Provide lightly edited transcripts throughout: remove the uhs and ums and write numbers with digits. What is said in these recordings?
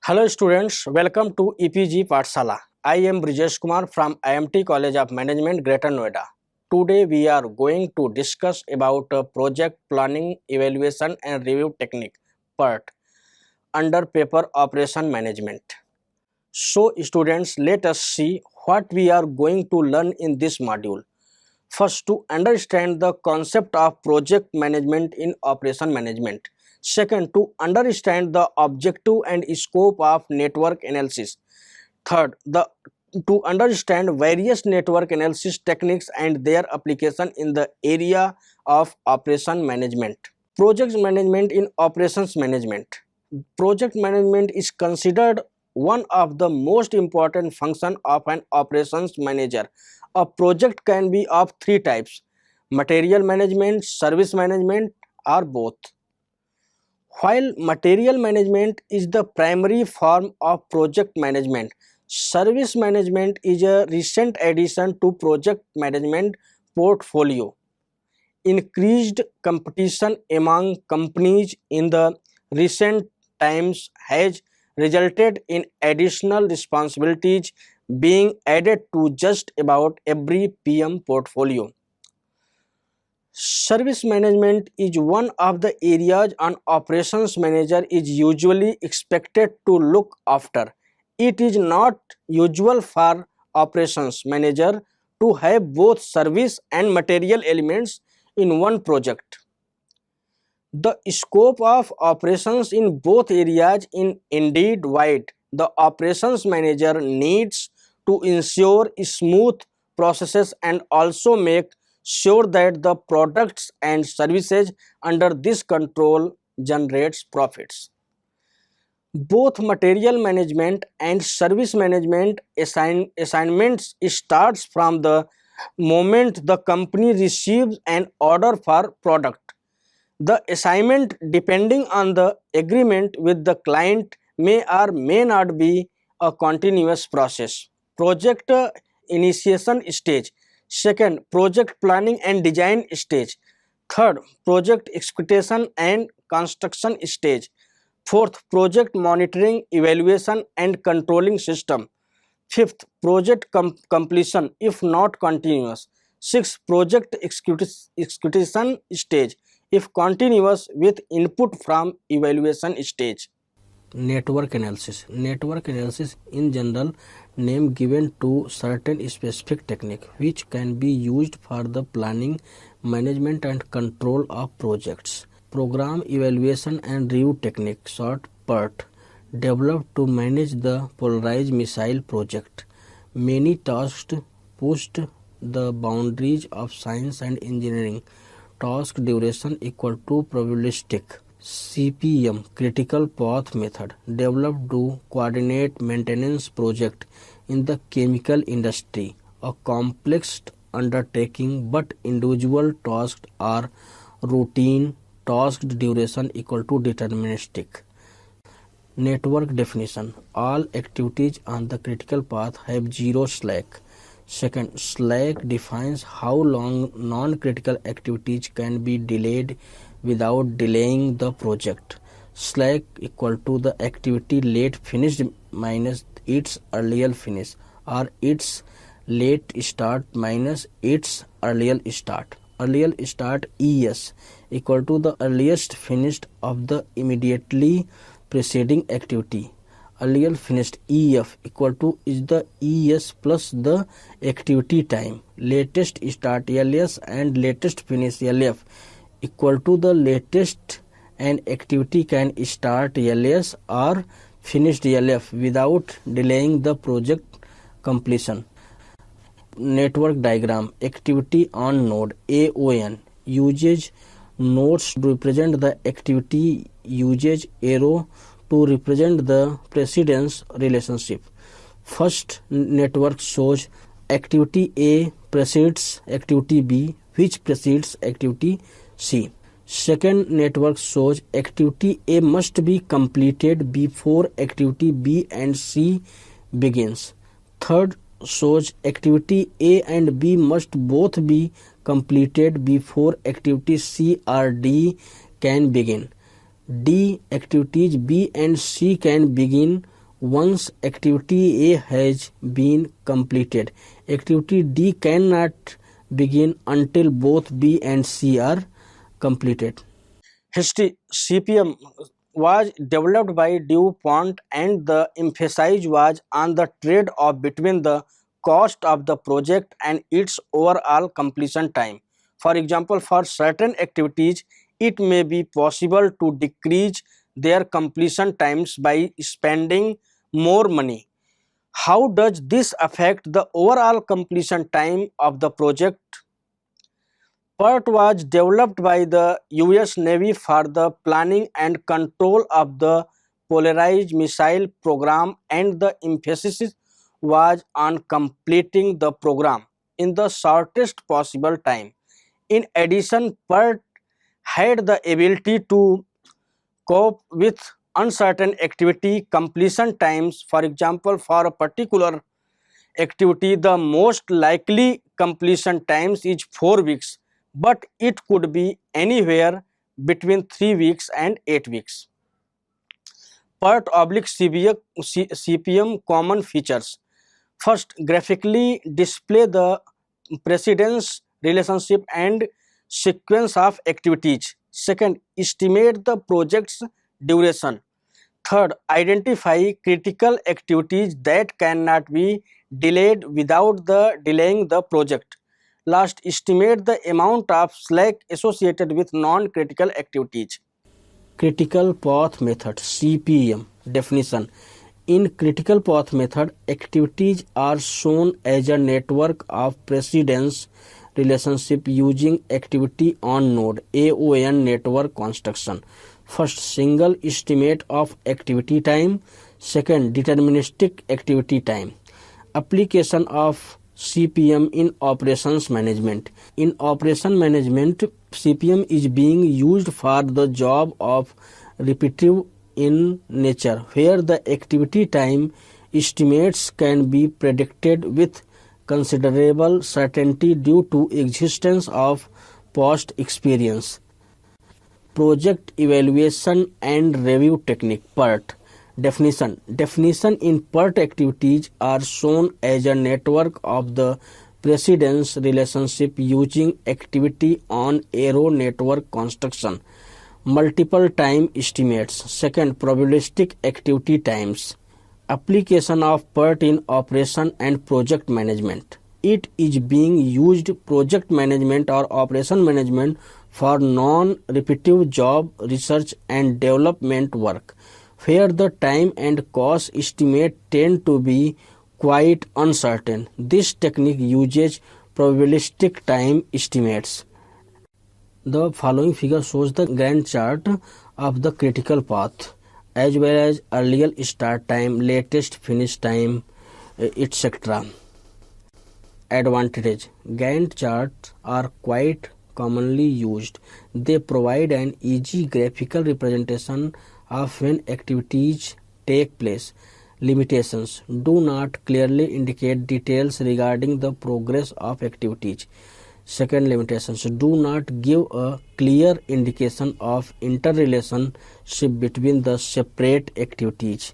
Hello students, welcome to EPG Pathshala. I am Brijesh Kumar from IMT College of Management, Greater Noida. Today we are going to discuss about project planning, evaluation and review technique part under paper operation management. So students, let us see what we are going to learn in this module. First, to understand the concept of project management in operation management. Second, to understand the objective and scope of network analysis. Third, to understand various network analysis techniques and their application in the area of operation management. Project management in operations management. Project management is considered one of the most important functions of an operations manager. A project can be of three types: material management, service management, or both. While material management is the primary form of project management, service management is a recent addition to project management portfolio. Increased competition among companies in the recent times has resulted in additional responsibilities being added to just about every PM portfolio. Service management is one of the areas an operations manager is usually expected to look after. It is not usual for operations manager to have both service and material elements in one project. The scope of operations in both areas is indeed wide. The operations manager needs to ensure smooth processes and also make sure that the products and services under this control generates profits. Both material management and service management assignments starts from the moment the company receives an order for product. The assignment, depending on the agreement with the client, may or may not be a continuous process. Project initiation stage. Second, project planning and design stage. Third, project execution and construction stage. Fourth, project monitoring, evaluation and controlling system. Fifth, project completion if not continuous. Sixth, project execution stage if continuous with input from evaluation stage. Network analysis. Network analysis in general name given to certain specific technique which can be used for the planning, management and control of projects. Program evaluation and review technique, short PERT, developed to manage the polarized missile project. Many tasks pushed the boundaries of science and engineering. Task duration equal to probabilistic. CPM, critical path method, developed to coordinate maintenance project in the chemical industry. A complex undertaking, but individual tasks are routine. Task duration equal to deterministic. Network definition. All activities on the critical path have zero slack. Second, slack defines how long non-critical activities can be delayed without delaying the project. Slack equal to the activity late finished minus its earlier finish, or its late start minus its earlier start. Earlier start ES equal to the earliest finished of the immediately preceding activity. Earlier finished EF equal to is the ES plus the activity time. Latest start LS and latest finish LF equal to the latest an activity can start LS or finished LF without delaying the project completion. Network diagram. Activity on node AON uses nodes to represent the activity, uses arrow to represent the precedence relationship. First network shows activity A precedes activity B, which precedes activity C. Second network shows activity A must be completed before activity B and C begins. Third shows activity A and B must both be completed before activity C or D can begin. D activities B and C can begin Once activity A has been completed, activity D cannot begin until both B and C are completed. History CPM was developed by DuPont and the emphasis was on the trade-off between the cost of the project and its overall completion time. For example, for certain activities, it may be possible to decrease their completion times by spending more money. How does this affect the overall completion time of the project? PERT was developed by the US Navy for the planning and control of the Polarized Missile Program, and the emphasis was on completing the program in the shortest possible time. In addition, PERT had the ability to cope with uncertain activity completion times. For example, for a particular activity, the most likely completion times is 4 weeks, but it could be anywhere between 3 weeks and 8 weeks. PERT oblique CPM common features. First, graphically display the precedence, relationship and sequence of activities. Second, estimate the project's duration. Third, identify critical activities that cannot be delayed without the delaying the project. Last, estimate the amount of slack associated with non-critical activities. Critical path method CPM definition. In critical path method, activities are shown as a network of precedence relationship using activity on node AON network construction. First, single estimate of activity time. Second, deterministic activity time. Application of CPM in operations management. In operation management, CPM is being used for the job of repetitive in nature, where the activity time estimates can be predicted with considerable certainty due to existence of past experience. Project evaluation and review technique PERT. Definition in PERT activities are shown as a network of the precedence relationship using activity on arrow network construction. Multiple time estimates. Second, probabilistic activity times. Application of PERT in operation and project management. It is being used project management or operation management for non-repetitive job research and development work, where the time and cost estimate tend to be quite uncertain. This technique uses probabilistic time estimates. The following figure shows the Gantt chart of the critical path, as well as earlier start time, latest finish time, etc. Advantage. Gantt charts are quite commonly used. They provide an easy graphical representation of when activities take place. Limitations. Do not clearly indicate details regarding the progress of activities. Second limitations. Do not give a clear indication of interrelationship between the separate activities.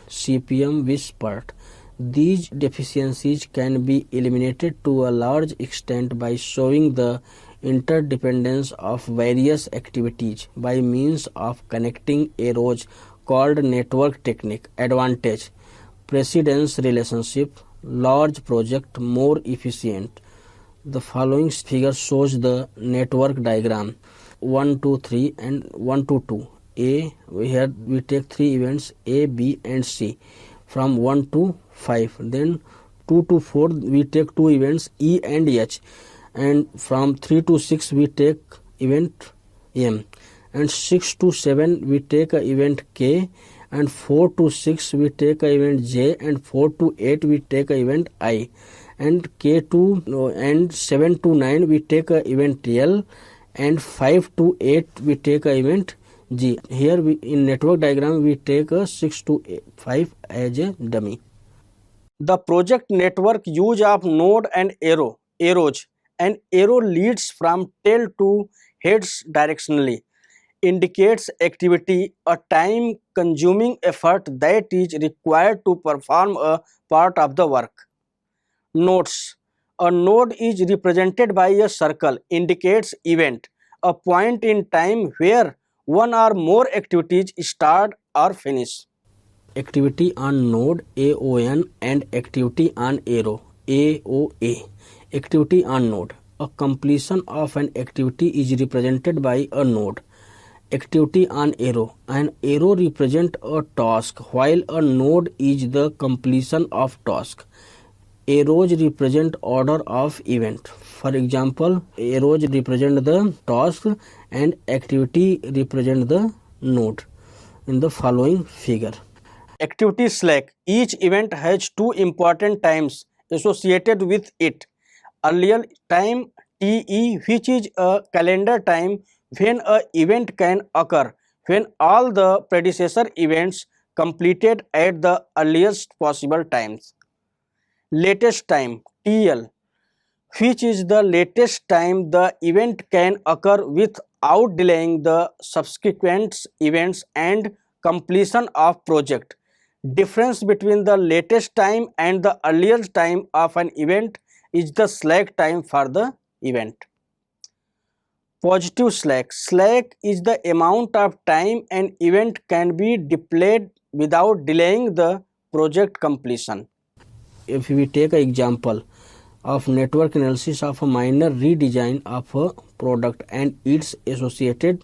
CPM with PERT. These deficiencies can be eliminated to a large extent by showing the interdependence of various activities by means of connecting arrows called network technique. Advantage. Precedence relationship. Large project more efficient. The following figure shows the network diagram 1 2 3 and 1 to 2. Here we take 3 events A, B and C from 1 to 5. Then 2 to 4 we take 2 events E and H, and from 3 to 6 we take event M, and 6 to 7 we take a event K, and 4 to 6 we take a event J, and 4 to 8 we take a event I, and K2 and 7 to 9 we take a event L, and 5 to 8 we take a event G. Here we, in network diagram we take a 6 to 5 as a dummy. The project network use of node and arrows, and arrow leads from tail to heads directionally. indicates activity, a time-consuming effort that is required to perform a part of the work. Nodes. A node is represented by a circle, indicates event, a point in time where one or more activities start or finish. Activity on node AON and activity on arrow AOA. Activity on node. A completion of an activity is represented by a node. Activity on arrow. An arrow represents a task while a node is the completion of task. Arrows represent order of event. For example, arrows represent the task and activity represent the node in the following figure. Activity slack. Each event has two important times associated with it. Earlier time TE, which is a calendar time when an event can occur when all the predecessor events completed at the earliest possible times. Latest time TL, which is the latest time the event can occur without delaying the subsequent events and completion of project. Difference between the latest time and the earliest time of an event is the slack time for the event. Positive slack. Slack is the amount of time an event can be deployed without delaying the project completion. If we take an example of network analysis of a minor redesign of a product and its associated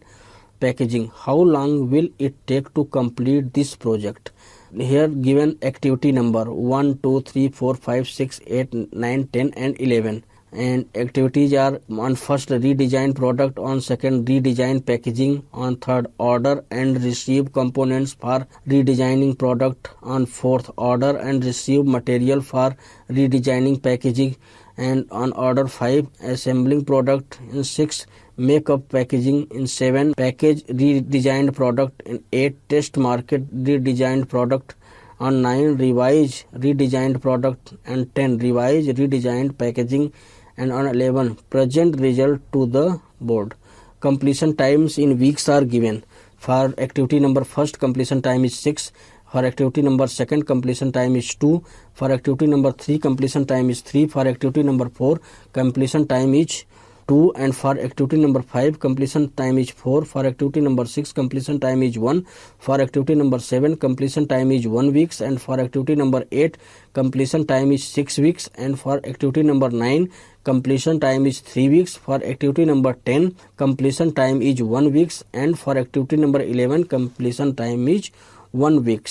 packaging, how long will it take to complete this project? Here given activity number 1, 2, 3, 4, 5, 6, 8, 9, 10 and 11, and activities are on first redesign product, on second redesign packaging, on third order and receive components for redesigning product, on fourth order and receive material for redesigning packaging, and on order 5 assembling product, in 6 make up packaging, in 7 package redesigned product, in 8 test market redesigned product, on 9 revise redesigned product, and 10 revise redesigned packaging, and on 11 present result to the board. Completion times in weeks are given. For activity number first, completion time is 6. For activity number second, completion time is 2. For activity number 3, completion time is 3. For activity number 4, completion time is 2, and for activity number 5, completion time is 4. For activity number 6, completion time is 1. For activity number 7, completion time is 1 week, and for activity number 8, completion time is 6 weeks, and for activity number 9, completion time is 3 weeks. For activity number 10, completion time is 1 week, and for activity number 11, completion time is 1 week.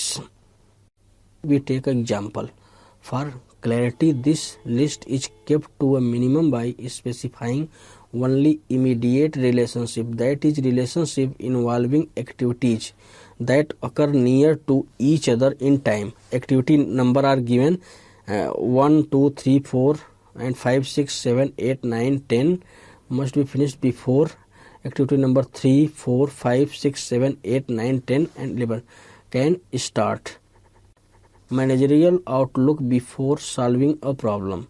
We take an example. For clarity, this list is kept to a minimum by specifying only immediate relationship, that is relationship involving activities that occur near to each other in time. Activity number are given 1, 2, 3, 4 and 5, 6, 7, 8, 9, 10 must be finished before activity number 3, 4, 5, 6, 7, 8, 9, 10 and 11 can start. Managerial outlook before solving a problem.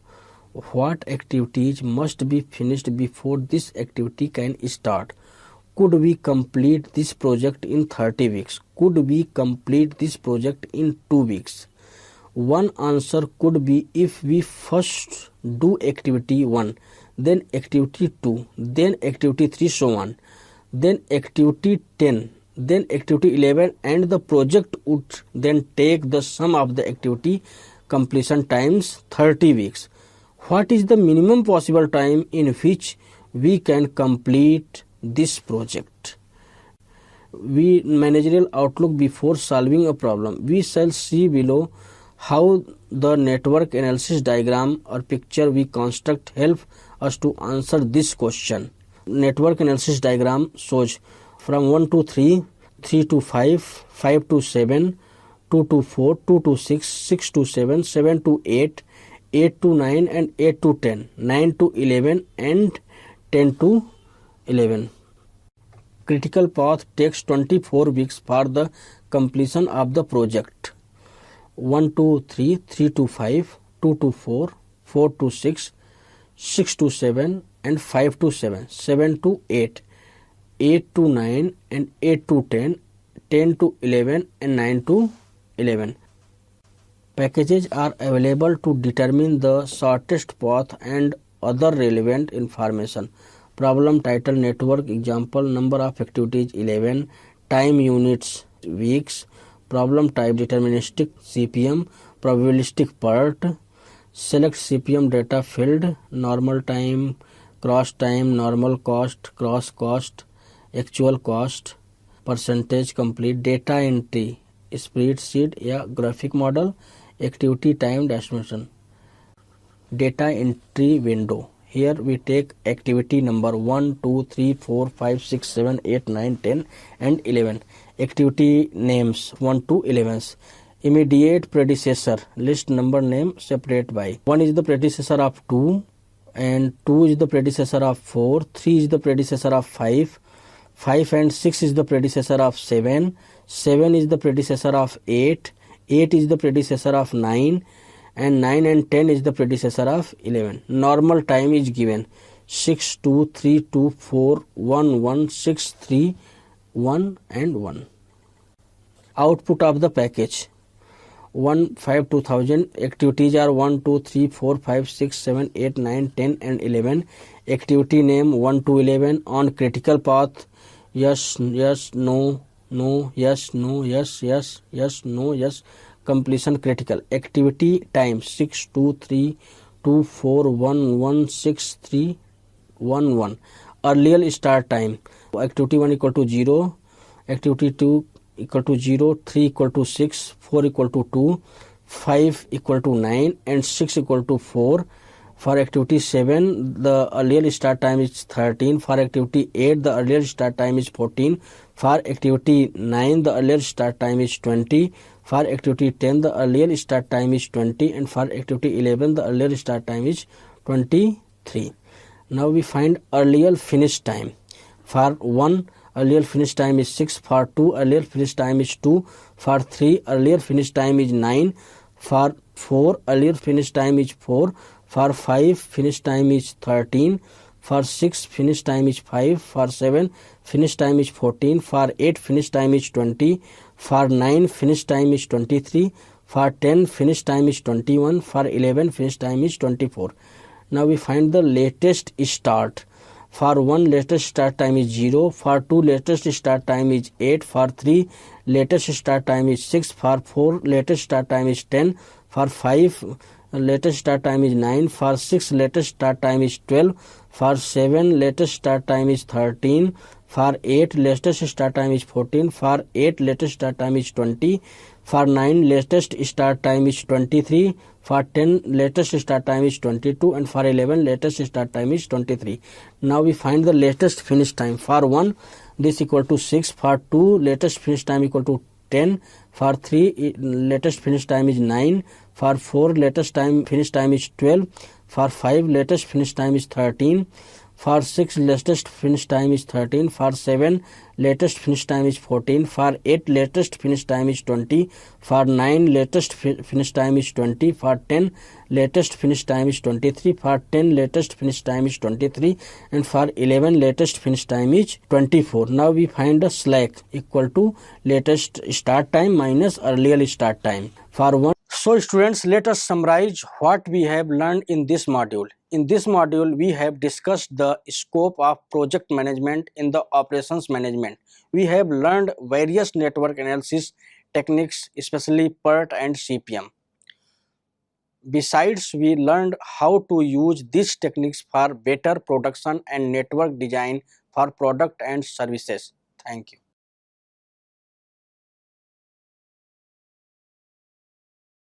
What activities must be finished before this activity can start? Could we complete this project in 30 weeks? Could we complete this project in 2 weeks? One answer could be if we first do activity 1, then activity 2, then activity 3, so on, then activity 10, then activity 11, and the project would then take the sum of the activity completion times 30 weeks. What is the minimum possible time in which we can complete this project? We managerial outlook before solving a problem. We shall see below how the network analysis diagram or picture we construct help us to answer this question. Network analysis diagram shows from 1 to 3, 3 to 5, 5 to 7, 2 to 4, 2 to 6, 6 to 7, 7 to 8, 8 to 9 and 8 to 10, 9 to 11 and 10 to 11. Critical path takes 24 weeks for the completion of the project. 1 to 3, 3 to 5, 2 to 4, 4 to 6, 6 to 7 and 5 to 7, 7 to 8, 8 to 9 and 8 to 10, 10 to 11 and 9 to 11. Packages are available to determine the shortest path and other relevant information. Problem title network example number of activities 11, time units weeks, problem type deterministic CPM, probabilistic PERT, select CPM data field, normal time, cross time, normal cost, cross cost, actual cost, percentage complete, data entry, spreadsheet या graphic model, activity time distribution. Data entry window. Here we take activity number 1, 2, 3, 4, 5, 6, 7, 8, 9, 10 and 11. Activity names 1 to 11. Immediate predecessor. List number name separate by. 1 is the predecessor of 2 and 2 is the predecessor of 4. 3 is the predecessor of 5. 5 and 6 is the predecessor of 7. 7 is the predecessor of 8. 8 is the predecessor of 9 and 9 and 10 is the predecessor of 11. Normal time is given 6, 2, 3, 2, 4, 1, 1, 6, 3, 1 and 1. Output of the package 1, 5, 2000. Activities are 1, 2, 3, 4, 5, 6, 7, 8, 9, 10 and 11. Activity name 1 to 11. On critical path yes, yes, no, no, yes, no, yes, yes, yes, no, yes. Completion critical. Activity time 6, 2, 3, 2, 4, 1, 1, 6, 3, 1, 1. Earlier start time. Activity 1 equal to 0. Activity 2 equal to 0. 3 equal to 6. 4 equal to 2. 5 equal to 9 and 6 equal to 4. For activity 7, the earlier start time is 13. For activity 8, the earlier start time is 14. For activity 9, the earlier start time is 20. For activity 10, the earlier start time is 20. And for activity 11, the earlier start time is 23. Now we find earlier finish time. For 1, earlier finish time is 6. For 2, earlier finish time is 2. For 3, earlier finish time is 9. For 4, earlier finish time is 4. For 5, finish time is 13. For 6, finish time is 5. For 7, finish time is 14. For 8, finish time is 20. For 9, finish time is 23. For 10, finish time is 21. For 11, finish time is 24. Now we find the latest start. For 1, latest start time is 0. For 2, latest start time is 8. For 3, latest start time is 6. For 4, latest start time is 10. For 5, latest start time is 9. For 6, latest start time is 12. For 7, latest start time is 13. For 8, latest start time is 14. For 8, latest start time is 20. For 9, latest start time is 23. For 10, latest start time is 22. And for 11, latest start time is 23. Now we find the latest finish time. For 1, this equal to 6. For 2, latest finish time equal to 10. For 3, latest finish time is 9. For 4, latest finish time is 12. For 5, latest finish time is 13. For 6, latest finish time is 13. For 7, latest finish time is 14. For 8, latest finish time is 20. For 9, latest finish time is 20. For 10, latest finish time is 23. For 10, latest finish time is 23. And for 11, latest finish time is 24. Now we find the slack equal to latest start time minus earlier start time. For 1. So students, let us summarize what we have learned in this module. In this module, we have discussed the scope of project management in the operations management. We have learned various network analysis techniques, especially PERT and CPM. Besides, we learned how to use these techniques for better production and network design for product and services. Thank you.